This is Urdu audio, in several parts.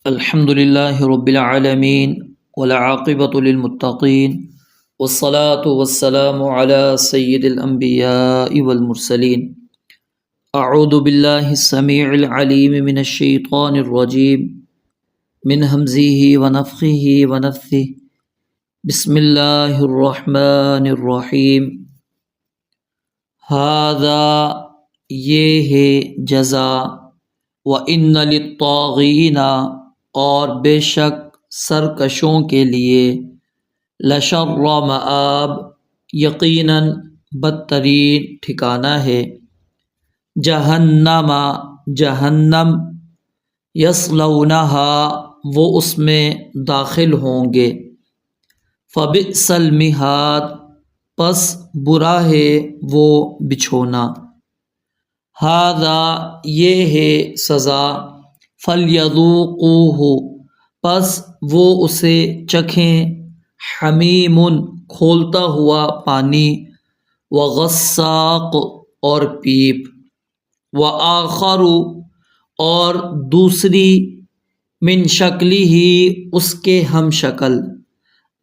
الحمد لله رب العالمين والعاقبة للمتقين والصلاة والسلام على سيد الأنبياء والمرسلين. أعوذ بالله السميع العليم من الشيطان الرجيم من همزه ونفخه ونفثه. بسم الله الرحمن الرحيم. هذا یہ ہے جزا، وَإِنَّ لِلطَّاغِينَ اور بے شک سرکشوں کے لیے، لَشَرَّ مآب یقیناً بدترین ٹھکانہ ہے، جہنم جہنم، یصلونها وہ اس میں داخل ہوں گے، فبئس المہاد پس برا ہے وہ بچھونا، ھذا یہ ہے سزا، فلیذوقوہ پس وہ اسے چکھیں، حمیم کھولتا ہوا پانی، وغساق اور پیپ، وآخر اور دوسری، من شکلہ اس کے ہم شکل،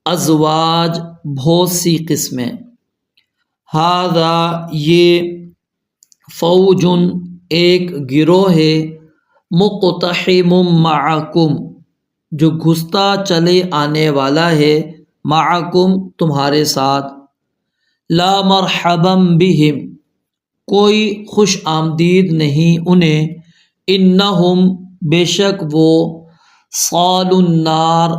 ازواج بہت سی قسمیں، ھذا یہ، فوج ایک گروہ ہے، مقتحم معکم جو گھستا چلے آنے والا ہے، معکم تمہارے ساتھ، لا مرحبا بہم کوئی خوش آمدید نہیں انہیں، انہم بے شک وہ، صال النار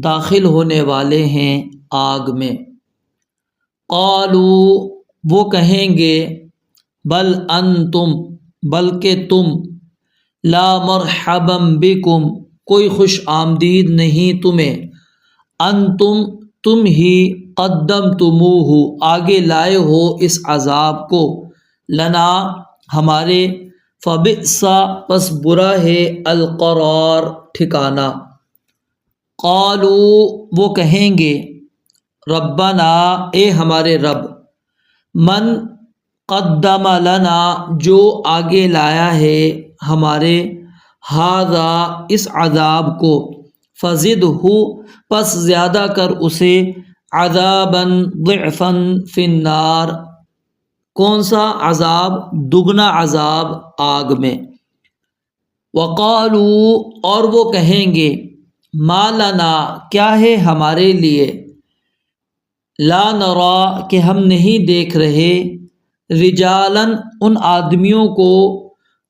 داخل ہونے والے ہیں آگ میں، قالوا وہ کہیں گے، بل انتم بلکہ تم، لا مرحبا بکم کوئی خوش آمدید نہیں تمہیں، انتم تم ہی، قدمتموہ آگے لائے ہو اس عذاب کو، لنا ہمارے، فبئس پس برا ہے، القرار ٹھکانہ، قالوا وہ کہیں گے، ربنا اے ہمارے رب، من قدم لنا جو آگے لایا ہے ہمارے، ھذا اس عذاب کو، فزدہ پس زیادہ کر اسے، عذابا ضعفا فی النار کون سا عذاب، دگنا عذاب آگ میں، وقالوا اور وہ کہیں گے، ما لنا کیا ہے ہمارے لیے، لا نری کہ ہم نہیں دیکھ رہے، رجالا ان آدمیوں کو،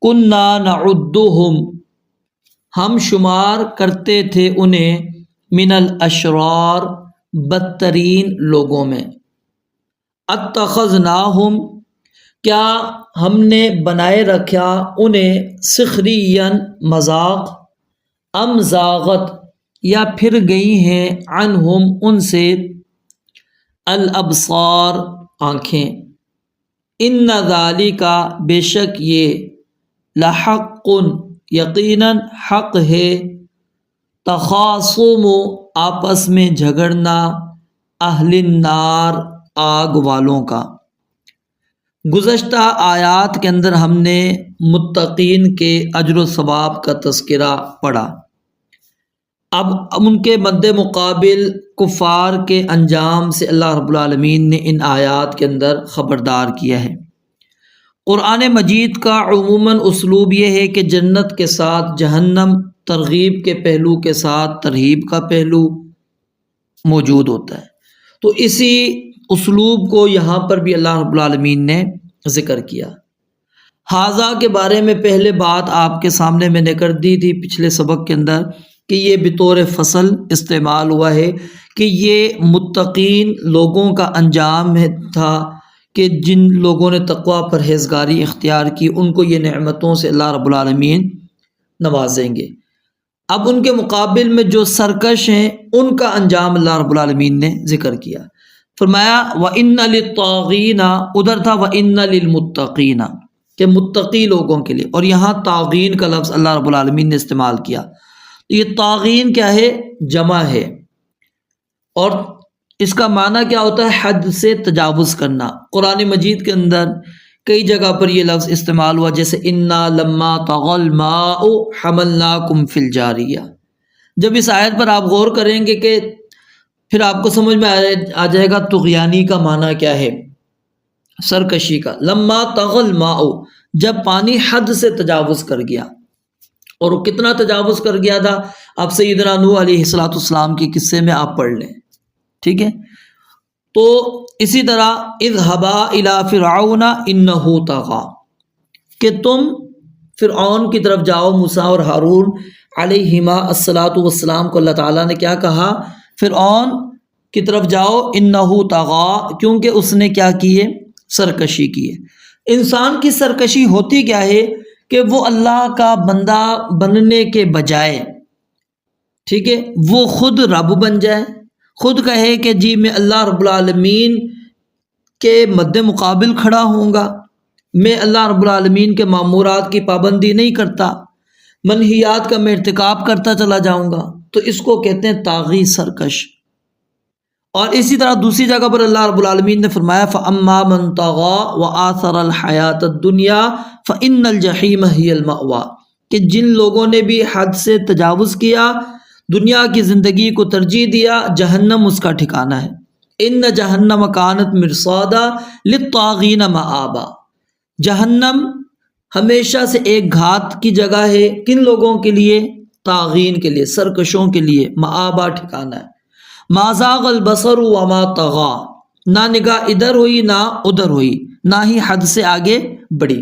کننا نعدہم ہم شمار کرتے تھے انہیں، من الاشرار بدترین لوگوں میں، اتخذناہم کیا ہم نے بنائے رکھا انہیں، سخریا مذاق، ام زاغت یا پھر گئی ہیں، عنہم ان سے، الابصار آنکھیں، ان ذالک بے شک یہ، لحق یقیناً حق ہے، تخاصم آپس میں جھگڑنا، اہل النار آگ والوں کا۔ گزشتہ آیات کے اندر ہم نے متقین کے اجر و ثواب کا تذکرہ پڑھا، اب ان کے مد مقابل کفار کے انجام سے اللہ رب العالمین نے ان آیات کے اندر خبردار کیا ہے۔ قرآن مجید کا عموماً اسلوب یہ ہے کہ جنت کے ساتھ جہنم، ترغیب کے پہلو کے ساتھ ترہیب کا پہلو موجود ہوتا ہے، تو اسی اسلوب کو یہاں پر بھی اللہ رب العالمین نے ذکر کیا۔ ھذا کے بارے میں پہلے بات آپ کے سامنے میں نے کر دی تھی پچھلے سبق کے اندر، کہ یہ بطور فصل استعمال ہوا ہے کہ یہ متقین لوگوں کا انجام تھا، کہ جن لوگوں نے تقوی پرہیزگاری اختیار کی ان کو یہ نعمتوں سے اللہ رب العالمین نوازیں گے۔ اب ان کے مقابل میں جو سرکش ہیں ان کا انجام اللہ رب العالمین نے ذکر کیا، فرمایا وَإِنَّ لِلطَّاغِينَ ادھر تھا وَإِنَّ لِلْمُتَّقِينَ کہ متقی لوگوں کے لیے، اور یہاں طاغین کا لفظ اللہ رب العالمین نے استعمال کیا۔ یہ طاغین کیا ہے، جمع ہے، اور اس کا معنی کیا ہوتا ہے، حد سے تجاوز کرنا۔ قرآن مجید کے اندر کئی جگہ پر یہ لفظ استعمال ہوا، جیسے انا لما طغى الماء حملناکم فی الجاریہ، جب اس آیت پر آپ غور کریں گے کہ پھر آپ کو سمجھ میں آ جائے گا طغیانی کا معنی کیا ہے، سرکشی کا۔ لما طغى الماء، جب پانی حد سے تجاوز کر گیا، اور وہ کتنا تجاوز کر گیا تھا، آپ سیدنا نوح علیہ السلام کے قصے میں آپ پڑھ لیں، ٹھیک ہے۔ تو اسی طرح اذهبا الى فرعون انه طغى، کہ تم فرعون کی طرف جاؤ، موسیٰ اور ہارون علیہما الصلاۃ والسلام کو اللہ تعالیٰ نے کیا کہا، فرعون کی طرف جاؤ، انه طغى، کیونکہ اس نے کیا کی ہے، سرکشی کی ہے۔ انسان کی سرکشی ہوتی کیا ہے کہ وہ اللہ کا بندہ بننے کے بجائے، ٹھیک ہے، وہ خود رب بن جائے، خود کہے کہ جی میں اللہ رب العالمین کے مد مقابل کھڑا ہوں گا، میں اللہ رب العالمین کے مامورات کی پابندی نہیں کرتا، منہیات کا میں ارتکاب کرتا چلا جاؤں گا، تو اس کو کہتے ہیں طاغی، سرکش۔ اور اسی طرح دوسری جگہ پر اللہ رب العالمین نے فرمایا فَأَمَّا مَن طَغَى وَآثَرَ الْحَيَاةَ الدُّنْيَا فَإِنَّ الْجَحِيمَ هِيَ الْمَأْوَىٰ، کہ جن لوگوں نے بھی حد سے تجاوز کیا، دنیا کی زندگی کو ترجیح دیا، جہنم اس کا ٹھکانہ ہے۔ إِنَّ جَهَنَّمَ كَانَتْ مِرْصَادًا لِلطَّاغِينَ مَآبًا، جہنم ہمیشہ سے ایک گھات کی جگہ ہے، کن لوگوں کے لیے، طاغین کے لیے، سرکشوں کے لیے، مآبا ٹھکانہ ہے۔ ما زاغ البصر وما طغى، نہ نگاہ ادھر ہوئی نہ ادھر ہوئی، نہ ہی حد سے آگے بڑھی۔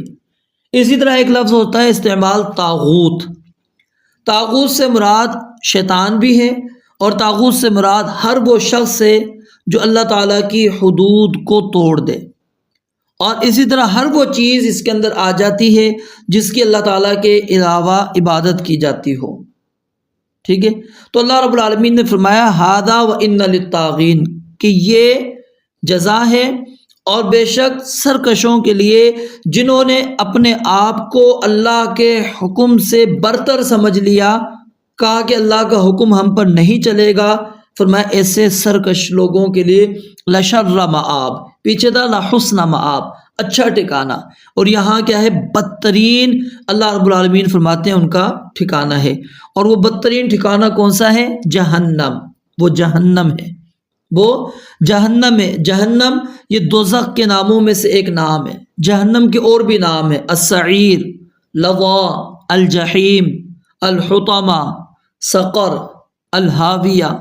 اسی طرح ایک لفظ ہوتا ہے استعمال طاغوت، طاغوت سے مراد شیطان بھی ہے، اور طاغوت سے مراد ہر وہ شخص ہے جو اللہ تعالیٰ کی حدود کو توڑ دے، اور اسی طرح ہر وہ چیز اس کے اندر آ جاتی ہے جس کی اللہ تعالیٰ کے علاوہ عبادت کی جاتی ہو، ٹھیک ہے۔ تو اللہ رب العالمین نے فرمایا ھذا وَإِنَّ لِلطَّاغِينَ، کہ یہ جزا ہے اور بے شک سرکشوں کے لیے جنہوں نے اپنے آپ کو اللہ کے حکم سے برتر سمجھ لیا، کہا کہ اللہ کا حکم ہم پر نہیں چلے گا، فرمایا ایسے سرکش لوگوں کے لیے لشر مآب، پیچھے تھا لحسن مآب، اچھا ٹھکانہ، اور یہاں کیا ہے، بدترین، اللہ رب العالمین فرماتے ہیں ان کا ٹھکانہ ہے، اور وہ بدترین ٹھکانہ کون سا ہے، جہنم، وہ جہنم ہے، وہ جہنم ہے۔ جہنم یہ دوزخ کے ناموں میں سے ایک نام ہے، جہنم کے اور بھی نام ہے، السعیر، لظا، الجحیم، الحطمہ، سقر، الہاویہ،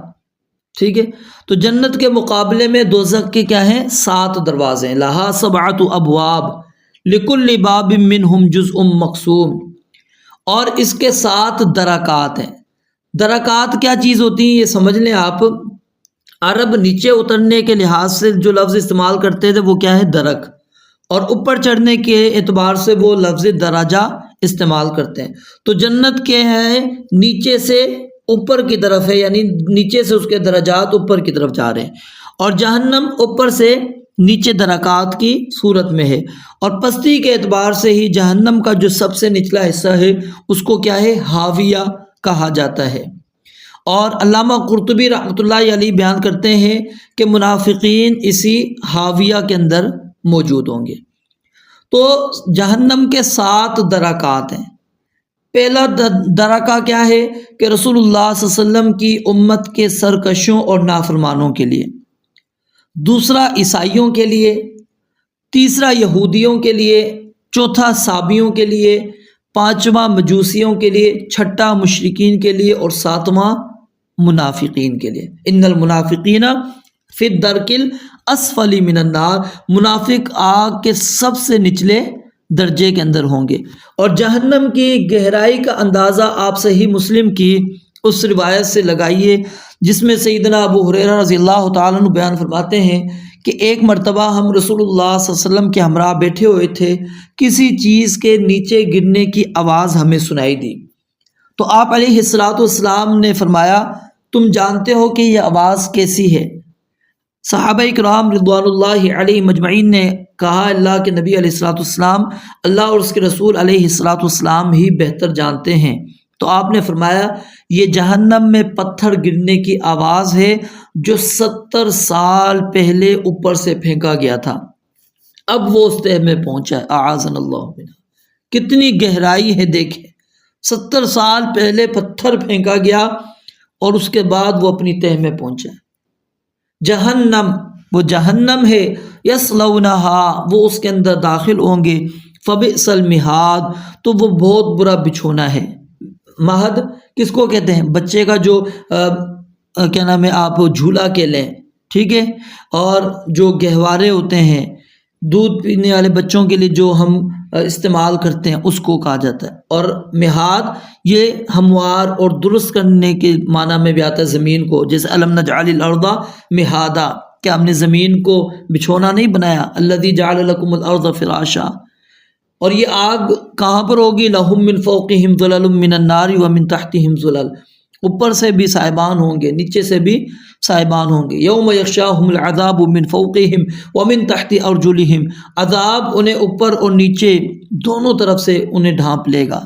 ٹھیک ہے۔ تو جنت کے مقابلے میں دوزخ کے کیا ہیں، 7 دروازے ہیں، لہا 7 ابواب لکل باب منہم جزء مقسوم، اور اس کے 7 درکات ہیں۔ درکات کیا چیز ہوتی ہیں یہ سمجھ لیں آپ، عرب نیچے اترنے کے لحاظ سے جو لفظ استعمال کرتے تھے وہ کیا ہے، درک، اور اوپر چڑھنے کے اعتبار سے وہ لفظ درجہ استعمال کرتے ہیں۔ تو جنت کے ہیں نیچے سے اوپر کی طرف ہے، یعنی نیچے سے اس کے درجات اوپر کی طرف جا رہے ہیں، اور جہنم اوپر سے نیچے درکات کی صورت میں ہے، اور پستی کے اعتبار سے ہی جہنم کا جو سب سے نچلا حصہ ہے اس کو کیا ہے، ہاویہ کہا جاتا ہے۔ اور علامہ قرطبی رحمۃ اللہ علیہ بیان کرتے ہیں کہ منافقین اسی ہاویہ کے اندر موجود ہوں گے۔ تو جہنم کے 7 درکات ہیں۔ پہلا درکہ کیا ہے کہ رسول اللہ صلی اللہ علیہ وسلم کی امت کے سرکشوں اور نافرمانوں کے لیے، دوسرا عیسائیوں کے لیے، تیسرا یہودیوں کے لیے، چوتھا صابیوں کے لیے، پانچواں مجوسیوں کے لیے، چھٹا مشرکین کے لیے، اور ساتواں منافقین کے لیے۔ ان المنافقین فی الدرک الاسفل من النار، منافق آگ کے سب سے نچلے درجے کے اندر ہوں گے۔ اور جہنم کی گہرائی کا اندازہ آپ صحیح مسلم کی اس روایت سے لگائیے جس میں سیدنا ابو ہریرہ رضی اللہ تعالیٰ عنہ بیان فرماتے ہیں کہ ایک مرتبہ ہم رسول اللہ صلی اللہ علیہ وسلم کے ہمراہ بیٹھے ہوئے تھے، کسی چیز کے نیچے گرنے کی آواز ہمیں سنائی دی، تو آپ علیہ الصلوۃ والسلام نے فرمایا تم جانتے ہو کہ یہ آواز کیسی ہے؟ صحابہ کرام رضوان اللہ علیہ مجمعین نے کہا اللہ کے نبی علیہ الصلوۃ والسلام، اللہ اور اس کے رسول علیہ الصلوۃ والسلام ہی بہتر جانتے ہیں۔ تو آپ نے فرمایا یہ جہنم میں پتھر گرنے کی آواز ہے جو 70 سال پہلے اوپر سے پھینکا گیا تھا، اب وہ اس تہ میں پہنچا ہے، اعاذنا اللہ منہ۔ کتنی گہرائی ہے دیکھیں، 70 سال پہلے پتھر پھینکا گیا اور اس کے بعد وہ اپنی تہ میں پہنچے۔ جہنم، وہ جہنم ہے، یصلونہا، وہ اس کے اندر داخل ہوں گے، فبئس المہاد، تو وہ بہت برا بچھونا ہے۔ مہد کس کو کہتے ہیں؟ بچے کا جو کیا نام ہے، آپ جھولا کے لیں، ٹھیک ہے، اور جو گہوارے ہوتے ہیں دودھ پینے والے بچوں کے لیے جو ہم استعمال کرتے ہیں اس کو کہا جاتا ہے۔ اور مہاد یہ ہموار اور درست کرنے کے معنی میں بھی آتا ہے زمین کو، جیسے الم نجعل الارض مہادا، کہ ہم نے زمین کو بچھونا نہیں بنایا، الذی جعل لکم الارض فراشا۔ اور یہ آگ کہاں پر ہوگی؟ لہم من فوقہم ظلل من النار ومن تحتہم ظلل، اوپر سے بھی سائبان ہوں گے، نیچے سے بھی سائبان ہوں گے۔ یوم یغشاہم العذاب من فوقہم ومن تحت ارجلہم، عذاب انہیں اوپر اور نیچے دونوں طرف سے انہیں ڈھانپ لے گا،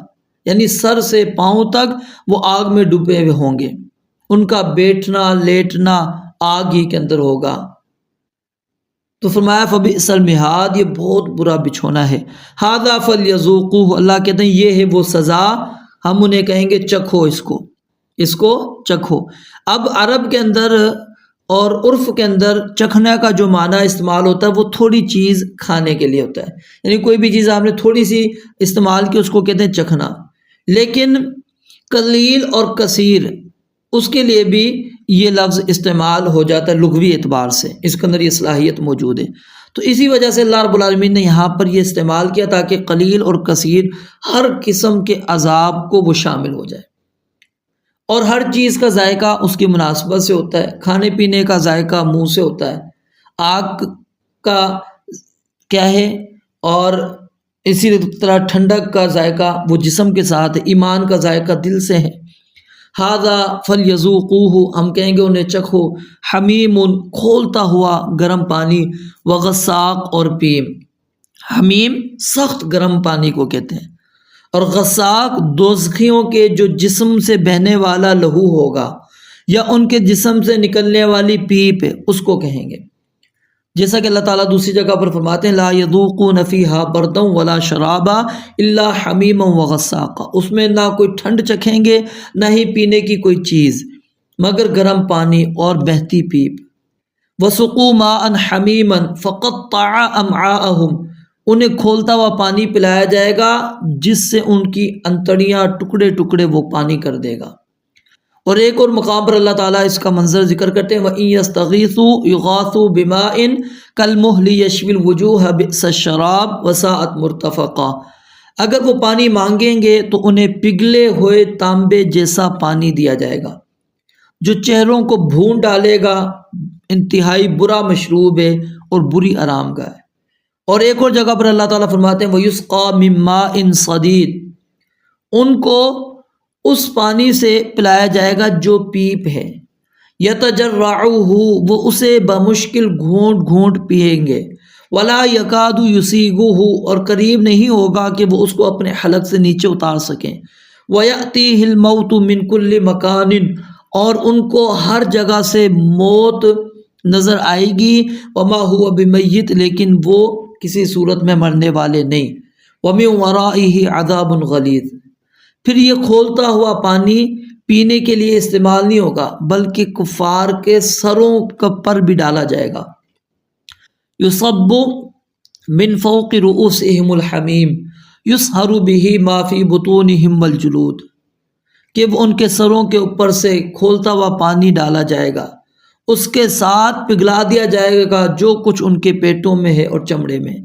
یعنی سر سے پاؤں تک وہ آگ میں ڈوبے ہوئے ہوں گے، ان کا بیٹھنا لیٹنا آگ ہی کے اندر ہوگا۔ تو فرمایا فبئس المہاد، یہ بہت برا بچھونا ہے۔ ھذا فلیذوقوہ، اللہ کہتے ہیں یہ ہے وہ سزا، ہم انہیں کہیں گے چکھو اس کو چکھو۔ اب عرب کے اندر اور عرف کے اندر چکھنے کا جو معنی استعمال ہوتا ہے وہ تھوڑی چیز کھانے کے لیے ہوتا ہے، یعنی کوئی بھی چیز آپ نے تھوڑی سی استعمال کی اس کو کہتے ہیں چکھنا۔ لیکن قلیل اور کثیر اس کے لیے بھی یہ لفظ استعمال ہو جاتا ہے لغوی اعتبار سے، اس کے اندر یہ صلاحیت موجود ہے۔ تو اسی وجہ سے اللہ رب العالمین نے یہاں پر یہ استعمال کیا تاکہ قلیل اور کثیر ہر قسم کے عذاب کو وہ شامل ہو جائے، اور ہر چیز کا ذائقہ اس کی مناسبت سے ہوتا ہے۔ کھانے پینے کا ذائقہ منہ سے ہوتا ہے، آگ کا کیا ہے، اور اسی طرح ٹھنڈک کا ذائقہ وہ جسم کے ساتھ ہے، ایمان کا ذائقہ دل سے ہے۔ ھذا فلیذوقوہ، ہم کہیں گے انہیں چکھو، حمیم، کھولتا ہوا گرم پانی، وغساق، اور پیم۔ حمیم سخت گرم پانی کو کہتے ہیں، اور غساق دوزخیوں کے جو جسم سے بہنے والا لہو ہوگا یا ان کے جسم سے نکلنے والی پیپ ہے اس کو کہیں گے، جیسا کہ اللہ تعالیٰ دوسری جگہ پر فرماتے ہیں لا یذوقون فیہا بردا ولا شرابا الا حمیما وغساقا، اس میں نہ کوئی ٹھنڈ چکھیں گے نہ ہی پینے کی کوئی چیز مگر گرم پانی اور بہتی پیپ۔ وسقوا ماء حمیما فقطع امعاءہم، انہیں کھولتا ہوا پانی پلایا جائے گا جس سے ان کی انتڑیاں ٹکڑے ٹکڑے وہ پانی کر دے گا۔ اور ایک اور مقام پر اللہ تعالیٰ اس کا منظر ذکر کرتے ہیں وَإِن يَسْتَغِيثُوا يُغَاثُوا بِمَاءٍ كَالْمُهْلِ يَشْوِي الْوُجُوهَ بِئْسَ الشَّرَابُ وَسَاءَتْ مُرْتَفَقًا، اگر وہ پانی مانگیں گے تو انہیں پگھلے ہوئے تانبے جیسا پانی دیا جائے گا جو چہروں کو بھون ڈالے گا، انتہائی برا مشروب ہے اور بری آرام گاہ ہے۔ اور ایک اور جگہ پر اللہ تعالیٰ فرماتے ہیں وَيُسْقَى مِن مَّاءٍ صَدِيدٍ، ان کو اس پانی سے پلایا جائے گا جو پیپ ہے، یتجرعہ، وہ اسے بمشکل گھونٹ گھونٹ پئیں گے، ولا یکاد یسیغہ، اور قریب نہیں ہوگا کہ وہ اس کو اپنے حلق سے نیچے اتار سکیں، ویأتیہ الموت من کل مکان، اور ان کو ہر جگہ سے موت نظر آئے گی، وما ہوا بمیت، لیکن وہ کسی صورت میں مرنے والے نہیں، ومن ورائہ عذاب غلیظ، پھر یہ کھولتا ہوا پانی پینے کے لیے استعمال نہیں ہوگا بلکہ کفار کے سروں پر بھی ڈالا جائے گا۔ یصب من فوق رؤوسہم الحمیم یصہر بہ ما فی بطونہم والجلود، کہ وہ ان کے سروں کے اوپر سے کھولتا ہوا پانی ڈالا جائے گا، اس کے ساتھ پگھلا دیا جائے گا جو کچھ ان کے پیٹوں میں ہے اور چمڑے میں۔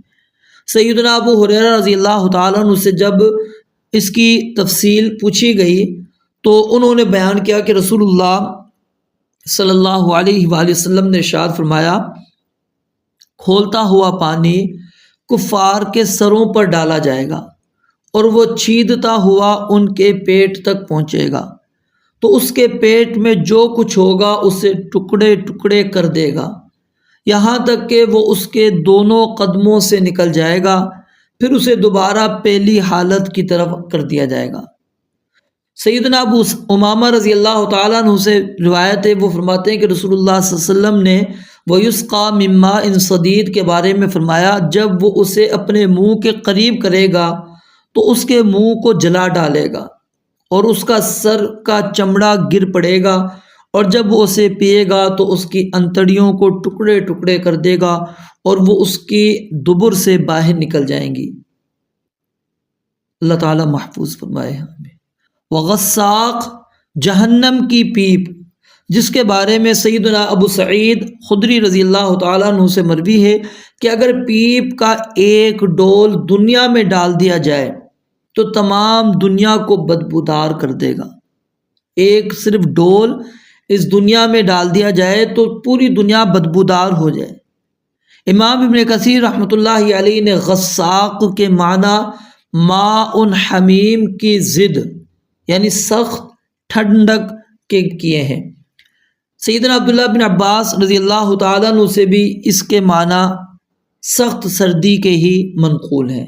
سیدنا ابو ہریرہ رضی اللہ تعالیٰ عنہ سے جب اس کی تفصیل پوچھی گئی تو انہوں نے بیان کیا کہ رسول اللہ صلی اللہ علیہ وآلہ وسلم نے ارشاد فرمایا کھولتا ہوا پانی کفار کے سروں پر ڈالا جائے گا اور وہ چھیدتا ہوا ان کے پیٹ تک پہنچے گا، تو اس کے پیٹ میں جو کچھ ہوگا اسے ٹکڑے ٹکڑے کر دے گا، یہاں تک کہ وہ اس کے دونوں قدموں سے نکل جائے گا، پھر اسے دوبارہ پہلی حالت کی طرف کر دیا جائے گا۔ سیدنا ابو امامہ رضی اللہ تعالیٰ عنہ سے روایت ہے، وہ فرماتے ہیں کہ رسول اللہ صلی اللہ علیہ وسلم نے وَيُسْقَى مِن مَّاءٍ صَدِيدٍ کے بارے میں فرمایا جب وہ اسے اپنے منہ کے قریب کرے گا تو اس کے منہ کو جلا ڈالے گا اور اس کا سر کا چمڑا گر پڑے گا، اور جب وہ اسے پیے گا تو اس کی انتڑیوں کو ٹکڑے ٹکڑے کر دے گا اور وہ اس کی دبر سے باہر نکل جائیں گی۔ اللہ تعالیٰ محفوظ فرمائے ہمیں۔ وغساق، جہنم کی پیپ، جس کے بارے میں سیدنا ابو سعید خدری رضی اللہ تعالیٰ عنہ سے مروی ہے کہ اگر پیپ کا ایک ڈول دنیا میں ڈال دیا جائے تو تمام دنیا کو بدبودار کر دے گا۔ ایک صرف ڈول اس دنیا میں ڈال دیا جائے تو پوری دنیا بدبودار ہو جائے۔ امام ابن کثیر رحمۃ اللہ علیہ نے غساق کے معنی ماء حمیم کی ضد یعنی سخت ٹھنڈک کے کیے ہیں۔ سیدنا عبداللہ بن عباس رضی اللہ تعالیٰ عنہ سے بھی اس کے معنی سخت سردی کے ہی منقول ہیں،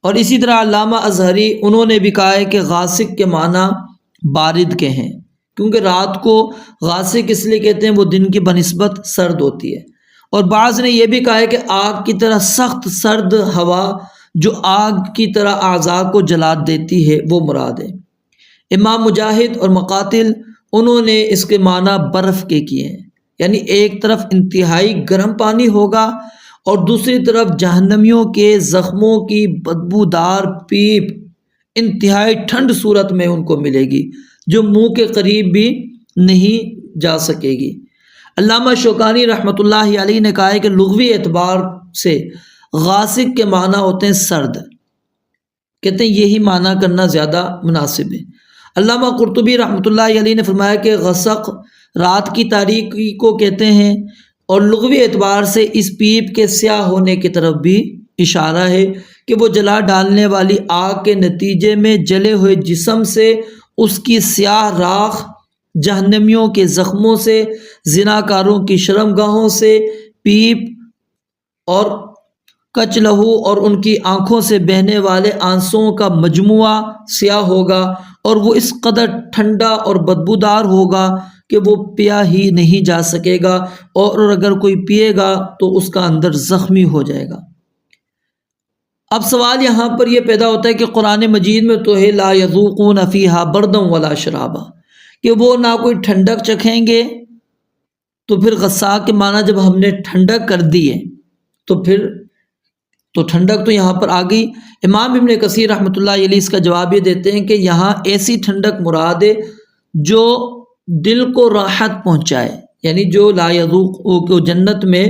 اور اسی طرح علامہ ازہری انہوں نے بھی کہا ہے کہ غاسق کے معنی بارد کے ہیں، کیونکہ رات کو غاسق اس لیے کہتے ہیں وہ دن کی بنسبت سرد ہوتی ہے، اور بعض نے یہ بھی کہا ہے کہ آگ کی طرح سخت سرد ہوا جو آگ کی طرح اعضاء کو جلا دیتی ہے وہ مراد ہے۔ امام مجاہد اور مقاتل انہوں نے اس کے معنی برف کے کیے ہیں، یعنی ایک طرف انتہائی گرم پانی ہوگا اور دوسری طرف جہنمیوں کے زخموں کی بدبودار پیپ انتہائی ٹھنڈ صورت میں ان کو ملے گی جو منہ کے قریب بھی نہیں جا سکے گی۔ علامہ شوکانی رحمۃ اللہ علیہ نے کہا ہے کہ لغوی اعتبار سے غاسق کے معنی ہوتے ہیں سرد، کہتے ہیں یہی معنی کرنا زیادہ مناسب ہے۔ علامہ قرطبی رحمۃ اللہ علیہ نے فرمایا کہ غسق رات کی تاریکی کو کہتے ہیں، اور لغوی اعتبار سے اس پیپ کے سیاہ ہونے کی طرف بھی اشارہ ہے کہ وہ جلا ڈالنے والی آگ کے نتیجے میں جلے ہوئے جسم سے، اس کی سیاہ راکھ جہنمیوں کے زخموں سے، زناکاروں کی شرمگاہوں سے، پیپ اور کچ لہو اور ان کی آنکھوں سے بہنے والے آنسوؤں کا مجموعہ سیاہ ہوگا، اور وہ اس قدر ٹھنڈا اور بدبودار ہوگا کہ وہ پیا ہی نہیں جا سکے گا، اور اگر کوئی پیے گا تو اس کا اندر زخمی ہو جائے گا۔ اب سوال یہاں پر یہ پیدا ہوتا ہے کہ قرآن مجید میں تو ہے لا یذوقون فیہا بردا ولا شرابا، کہ وہ نہ کوئی ٹھنڈک چکھیں گے، تو پھر غساق کے معنی جب ہم نے ٹھنڈک کر دی ہے تو ٹھنڈک تو یہاں پر آ گئی۔ امام ابن کثیر رحمۃ اللہ علیہ اس کا جواب یہ دیتے ہیں کہ یہاں ایسی ٹھنڈک مراد ہے جو دل کو راحت پہنچائے، یعنی جو لا یذوق جنت میں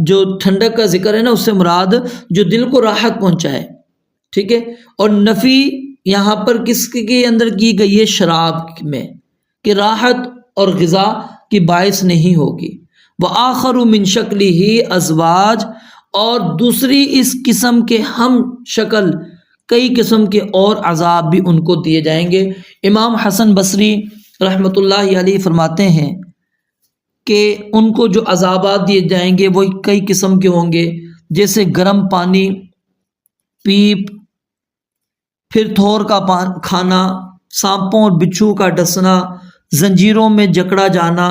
جو ٹھنڈک کا ذکر ہے نا، اس سے مراد جو دل کو راحت پہنچائے، ٹھیک ہے۔ اور نفی یہاں پر کس کے اندر کی گئی ہے؟ شراب میں، کہ راحت اور غذا کی باعث نہیں ہوگی۔ وآخر من شکلہ ازواج، اور دوسری اس قسم کے ہم شکل کئی قسم کے اور عذاب بھی ان کو دیے جائیں گے۔ امام حسن بصری رحمۃ اللہ علیہ فرماتے ہیں کہ ان کو جو عذابات دیے جائیں گے وہ کئی قسم کے ہوں گے، جیسے گرم پانی، پیپ، پھر تھور کا کھانا، سانپوں اور بچھو کا ڈسنا، زنجیروں میں جکڑا جانا۔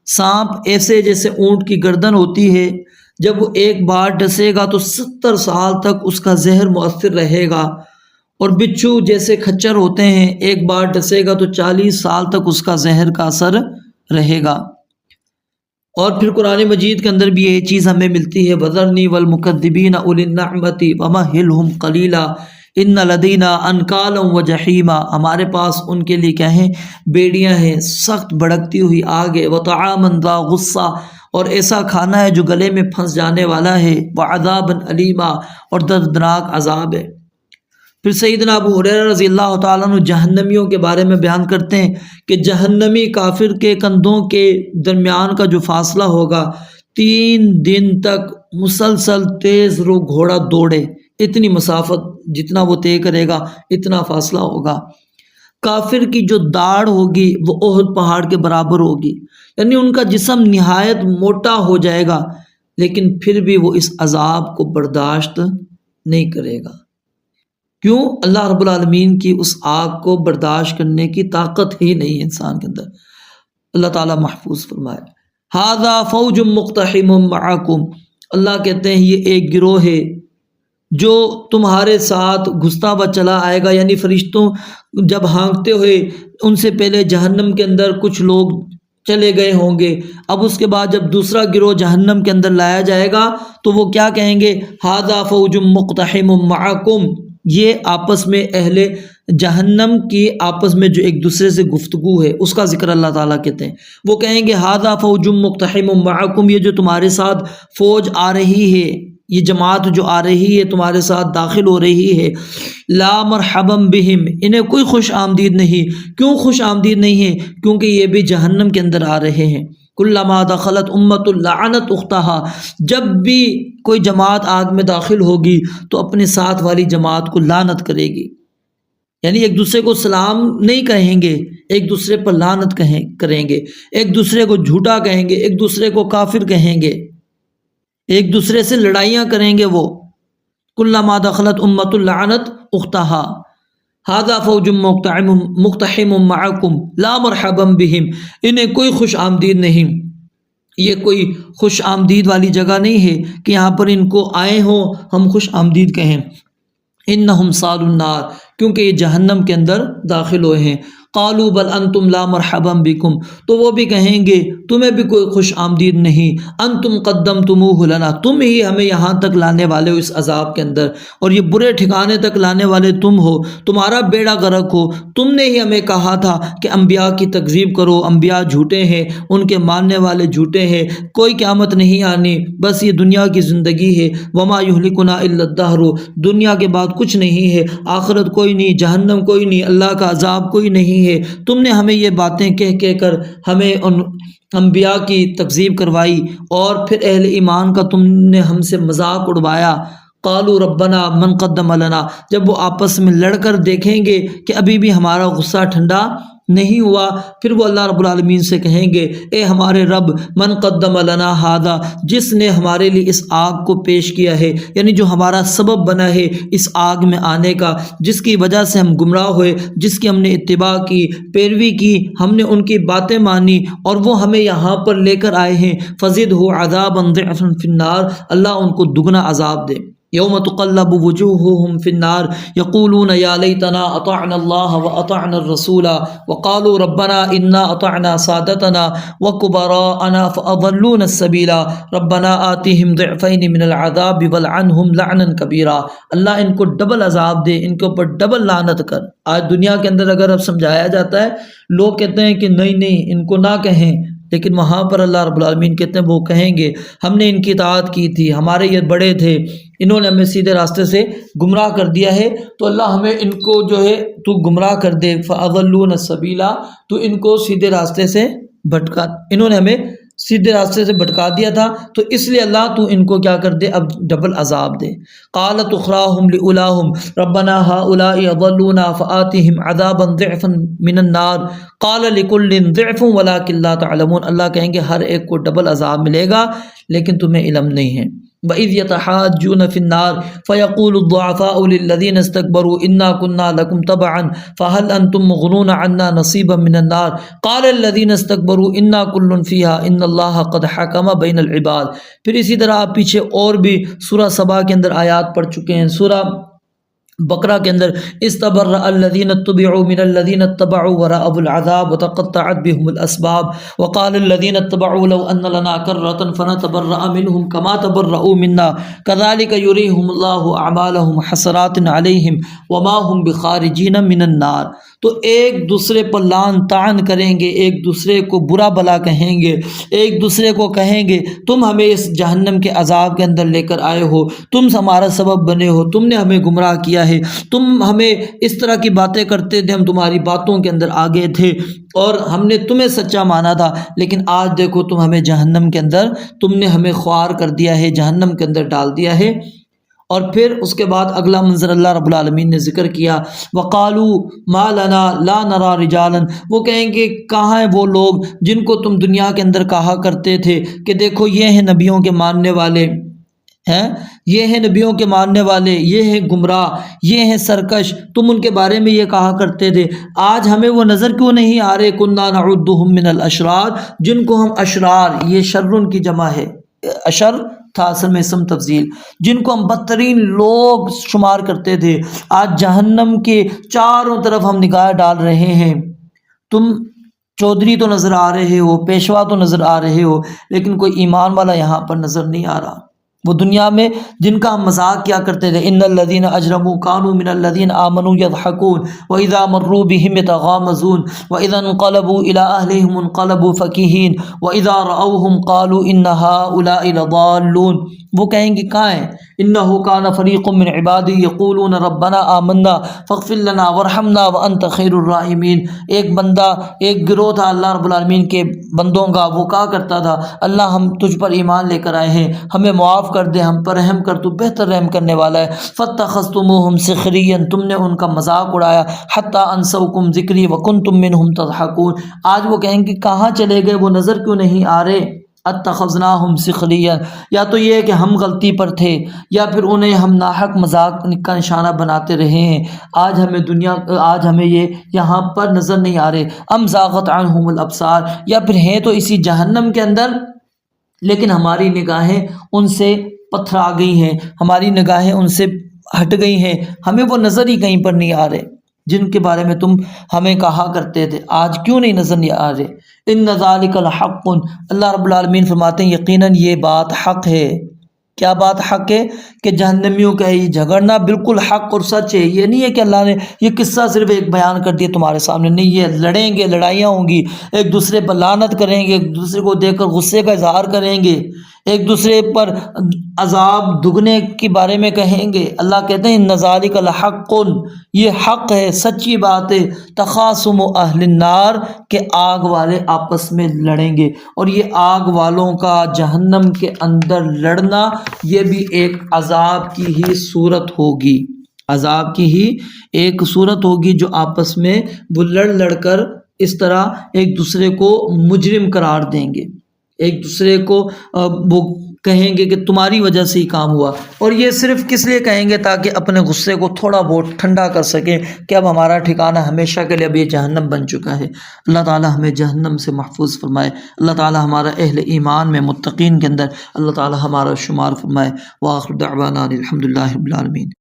سانپ ایسے جیسے اونٹ کی گردن ہوتی ہے، جب وہ ایک بار ڈسے گا تو 70 سال تک اس کا زہر مؤثر رہے گا، اور بچھو جیسے کھچر ہوتے ہیں، ایک بار ڈسے گا تو 40 سال تک اس کا زہر کا اثر رہے گا۔ اور پھر قرآن مجید کے اندر بھی یہ چیز ہمیں ملتی ہے وَذَرْنِي وَالْمُكَذِّبِينَ أُولِي النَّعْمَةِ وَمَهِّلْهُمْ قَلِيلًا إِنَّ لَدَيْنَا أَنْكَالًا وَجَحِيمًا، ہمارے پاس ان کے لیے کیا ہیں؟ بیڑیاں ہیں، سخت بھڑکتی ہوئی آگ ہے، وَطَعَامًا ذَا غُصَّةٍ، اور ایسا کھانا ہے جو گلے میں پھنس جانے والا ہے، وَعَذَابًا أَلِيمًا، اور دردناک عذاب ہے۔ پھر سیدنا ابو ہریرہ رضی اللہ تعالیٰ عنہ جہنمیوں کے بارے میں بیان کرتے ہیں کہ جہنمی کافر کے کندھوں کے درمیان کا جو فاصلہ ہوگا 3 دن تک مسلسل تیز رو گھوڑا دوڑے، اتنی مسافت جتنا وہ طے کرے گا اتنا فاصلہ ہوگا۔ کافر کی جو داڑھ ہوگی وہ احد پہاڑ کے برابر ہوگی، یعنی ان کا جسم نہایت موٹا ہو جائے گا، لیکن پھر بھی وہ اس عذاب کو برداشت نہیں کرے گا۔ کیوں؟ اللہ رب العالمین کی اس آگ کو برداشت کرنے کی طاقت ہی نہیں ہے انسان کے اندر۔ اللہ تعالیٰ محفوظ فرمائے۔ ھذا فوج مقتحم معکم، اللہ کہتے ہیں یہ ایک گروہ ہے جو تمہارے ساتھ گھستا ہوا چلا آئے گا، یعنی فرشتوں جب ہانکتے ہوئے ان سے پہلے جہنم کے اندر کچھ لوگ چلے گئے ہوں گے، اب اس کے بعد جب دوسرا گروہ جہنم کے اندر لایا جائے گا تو وہ کیا کہیں گے؟ ھذا فوج مقتحم معکم، یہ آپس میں اہل جہنم کی آپس میں جو ایک دوسرے سے گفتگو ہے اس کا ذکر اللہ تعالیٰ کہتے ہیں۔ وہ کہیں گے ھذا فوج مقتحم معکم، یہ جو تمہارے ساتھ فوج آ رہی ہے، یہ جماعت جو آ رہی ہے تمہارے ساتھ داخل ہو رہی ہے، لا مرحبا بہم، انہیں کوئی خوش آمدید نہیں۔ کیوں خوش آمدید نہیں ہے؟ کیونکہ یہ بھی جہنم کے اندر آ رہے ہیں۔ کلما دخلت امت لعنت اختہا، جب بھی کوئی جماعت آگ میں داخل ہوگی تو اپنے ساتھ والی جماعت کو لعنت کرے گی، یعنی ایک دوسرے کو سلام نہیں کہیں گے، ایک دوسرے پر لعنت کریں گے، ایک دوسرے کو جھوٹا کہیں گے، ایک دوسرے کو کافر کہیں گے، ایک دوسرے سے لڑائیاں کریں گے۔ وہ کلما دخلت امت لعنت اختہا ھذا فوج مقتحم معکم لا مرحبا بہم، انہیں کوئی خوش آمدید نہیں، یہ کوئی خوش آمدید والی جگہ نہیں ہے کہ یہاں پر ان کو آئے ہوں ہم خوش آمدید کہیں۔ انہم صالوا النار، کیونکہ یہ جہنم کے اندر داخل ہوئے ہیں۔ قالوا بل انتم لا مرحبا بکم، تو وہ بھی کہیں گے تمہیں بھی کوئی خوش آمدید نہیں، انتم قدمتموہ لنا، تم ہی ہمیں یہاں تک لانے والے ہو اس عذاب کے اندر، اور یہ برے ٹھکانے تک لانے والے تم ہو، تمہارا بیڑا غرق ہو، تم نے ہی ہمیں کہا تھا کہ انبیاء کی تکذیب کرو، انبیاء جھوٹے ہیں، ان کے ماننے والے جھوٹے ہیں، کوئی قیامت نہیں آنی، بس یہ دنیا کی زندگی ہے، وما یہلکنا الا الدہر، دنیا کے بعد کچھ نہیں ہے، آخرت کوئی نہیں، جہنم کوئی نہیں، اللہ کا عذاب کوئی نہیں ہے۔ تم نے ہمیں یہ باتیں کہہ کر ہمیں ان انبیاء کی تکذیب کروائی، اور پھر اہل ایمان کا تم نے ہم سے مذاق اڑوایا۔ قالوا ربنا من قدم لنا، جب وہ آپس میں لڑ کر دیکھیں گے کہ ابھی بھی ہمارا غصہ ٹھنڈا نہیں ہوا، پھر وہ اللہ رب العالمین سے کہیں گے اے ہمارے رب، من قدم لنا ھذا، جس نے ہمارے لیے اس آگ کو پیش کیا ہے، یعنی جو ہمارا سبب بنا ہے اس آگ میں آنے کا، جس کی وجہ سے ہم گمراہ ہوئے، جس کی ہم نے اتباع کی، پیروی کی، ہم نے ان کی باتیں مانی اور وہ ہمیں یہاں پر لے کر آئے ہیں، فزدہ عذابا ضعفا فی النار، اللہ ان کو دگنا عذاب دے۔ یوم تقلب وجوہہم فی النار یقولون یا لیتنا اطعنا اللہ واطعنا الرسول وقالوا ربنا انا اطعنا سادتنا وکبراءنا فاضلونا السبیل ربنا آتہم ضعفین من العذاب والعنہم لعنا کبیرا، اللہ ان کو ڈبل عذاب دے، ان کے اوپر ڈبل لعنت کر۔ آج دنیا کے اندر اگر اب سمجھایا جاتا ہے، لوگ کہتے ہیں کہ نہیں ان کو نہ کہیں، لیکن وہاں پر اللہ رب العالمین کہتے ہیں وہ کہیں گے ہم نے ان کی اطاعت کی تھی، ہمارے یہ بڑے تھے، انہوں نے ہمیں سیدھے راستے سے گمراہ کر دیا ہے، تو اللہ ہمیں ان کو جو ہے تو گمراہ کر دے، فَأَضَلُّونَ السَّبِيلَ، تو ان کو سیدھے راستے سے بھٹکا، انہوں نے ہمیں سیدھے راستے سے بھٹکا دیا تھا، تو اس لیے اللہ تو ان کو کیا کر دے، اب ڈبل عذاب دے۔ قالت اخراہم لأولاہم ربنا هؤلاء اضلونا فآتهم عذابا ضعفا من النار قال لكل ضعف ولكن لا تعلمون، اللہ کہیں گے ہر ایک کو ڈبل عذاب ملے گا لیکن تمہیں علم نہیں ہے۔ وَإِذْ يَتَحَاجُّونَ فِي النَّارِ فَيَقُولُ الضُّعَفَاءُ لِلَّذِينَ اسْتَكْبَرُوا إِنَّا كُنَّا لَكُمْ تَبَعًا فَهَلْ أَنْتُمْ مُغْنُونَ عَنَّا نَصِيبًا مِنَ النَّارِ قَالَ الَّذِينَ اسْتَكْبَرُوا إِنَّا كُلٌّ فِيهَا إِنَّ اللَّهَ قَدْ حَكَمَ بَيْنَ الْعِبَادِ۔ پھر اسی طرح آپ پیچھے اور بھی سورہ سبا کے اندر آیات پڑھ چکے ہیں، سورہ بقرہ کے اندر استبرأ الذین اتبعوا من الذین اتبعوا ورأوا العذاب وتقطعت بهم الاسباب وقال الذین اتبعوا لو ان لنا کرة فنتبرأ منهم كما تبرؤوا منا كذلك يريهم الله اعمالهم حسرات علیہم وما هم بخارجین من النار۔ تو ایک دوسرے پر لعن طعن کریں گے، ایک دوسرے کو برا بلا کہیں گے، ایک دوسرے کو کہیں گے تم ہمیں اس جہنم کے عذاب کے اندر لے کر آئے ہو، تم ہمارا سبب بنے ہو، تم نے ہمیں گمراہ کیا ہے، تم ہمیں اس طرح کی باتیں کرتے تھے، ہم تمہاری باتوں کے اندر آگے تھے اور ہم نے تمہیں سچا مانا تھا، لیکن آج دیکھو تم ہمیں جہنم کے اندر، تم نے ہمیں خوار کر دیا ہے، جہنم کے اندر ڈال دیا ہے۔ اور پھر اس کے بعد اگلا منظر اللہ رب العالمین نے ذکر کیا، وَقَالُوا مَا لَنَا لَا نَرَى رِجَالًا، وہ کہیں گے کہاں ہیں وہ لوگ جن کو تم دنیا کے اندر کہا کرتے تھے کہ دیکھو یہ ہیں نبیوں کے ماننے والے ہیں، یہ ہیں نبیوں کے ماننے والے، یہ ہیں گمراہ، یہ ہیں سرکش، تم ان کے بارے میں یہ کہا کرتے تھے، آج ہمیں وہ نظر کیوں نہیں آ رہے؟ كُنَّا نَعُدُّهُم مِّنَ الْأَشْرَارِ، جن کو ہم اشرار، یہ شر کی جمع ہے، اشر تھا اصل میں اسم تفضیل، جن کو ہم بدترین لوگ شمار کرتے تھے، آج جہنم کے چاروں طرف ہم نگاہ ڈال رہے ہیں۔ تم چودھری تو نظر آ رہے ہو، پیشوا تو نظر آ رہے ہو، لیکن کوئی ایمان والا یہاں پر نظر نہیں آ رہا۔ وہ دنیا میں جن کا ہم مذاق کیا کرتے تھے، ان الذین اجرموا كانوا من الذین آمنوا يضحكون واذا مروا بهم يتغامزون واذا انقلبوا الى اهلهم انقلبوا فكهين واذا راوهم قالوا ان هؤلاء لضالون۔ وہ کہیں گے کہاں ہیں؟ انه كان فريق من عبادي يقولون ربنا آمنا فاغفر لنا وارحمنا وانت خیر الراحمین۔ ایک بندہ، ایک گروہ تھا اللہ رب العالمین کے بندوں کا، وہ کہا کرتا تھا اللہ ہم تجھ پر ایمان لے کر آئے ہیں، ہمیں معاف کر دے، ہم پر رحم کر، تو بہتر رحم کرنے والا ہے۔ فاتخذتموہم سخریا، تم نے ان کا مذاق اڑایا، حتی انسوکم ذکری وکنتم منہم تضحکون۔ آج وہ کہیں گے کہاں چلے گئے، وہ نظر کیوں نہیں آ رہے؟ اتخذناہم سخریا، یا تو یہ کہ ہم غلطی پر تھے، یا پھر انہیں ہم ناحق مذاق کا نشانہ بناتے رہے ہیں۔ آج ہمیں یہ یہاں پر نظر نہیں آ رہے۔ ام زاغت عنہم الابصار، یا پھر ہیں تو اسی جہنم کے اندر، لیکن ہماری نگاہیں ان سے پتھرا گئی ہیں، ہماری نگاہیں ان سے ہٹ گئی ہیں، ہمیں وہ نظر ہی کہیں پر نہیں آ رہے جن کے بارے میں تم ہمیں کہا کرتے تھے۔ آج کیوں نہیں نظر نہیں آ رہے؟ ان ذالک لحق، اللہ رب العالمین فرماتے ہیں یقیناً یہ بات حق ہے۔ کیا بات حق ہے؟ کہ جہنمیوں کا یہ جھگڑنا بالکل حق اور سچ ہے۔ یہ نہیں ہے کہ اللہ نے یہ قصہ صرف ایک بیان کر دیا تمہارے سامنے، نہیں، یہ لڑیں گے، لڑائیاں ہوں گی، ایک دوسرے پر لعنت کریں گے، ایک دوسرے کو دیکھ کر غصے کا اظہار کریں گے، ایک دوسرے پر عذاب دگنے کے بارے میں کہیں گے۔ اللہ کہتے ہیں ان ذالک لحق، یہ حق ہے، سچی بات ہے۔ تخاصم اہل النار، کہ آگ والے آپس میں لڑیں گے، اور یہ آگ والوں کا جہنم کے اندر لڑنا یہ بھی ایک عذاب کی ہی صورت ہوگی، عذاب کی ہی ایک صورت ہوگی، جو آپس میں وہ لڑ کر اس طرح ایک دوسرے کو مجرم قرار دیں گے، ایک دوسرے کو وہ کہیں گے کہ تمہاری وجہ سے ہی کام ہوا، اور یہ صرف کس لیے کہیں گے؟ تاکہ اپنے غصے کو تھوڑا بہت ٹھنڈا کر سکیں کہ اب ہمارا ٹھکانہ ہمیشہ کے لیے اب یہ جہنم بن چکا ہے۔ اللہ تعالی ہمیں جہنم سے محفوظ فرمائے، اللہ تعالی ہمارا اہل ایمان میں متقین کے اندر اللہ تعالی ہمارا شمار فرمائے۔ وآخر دعوانا الحمدللہ رب العالمین۔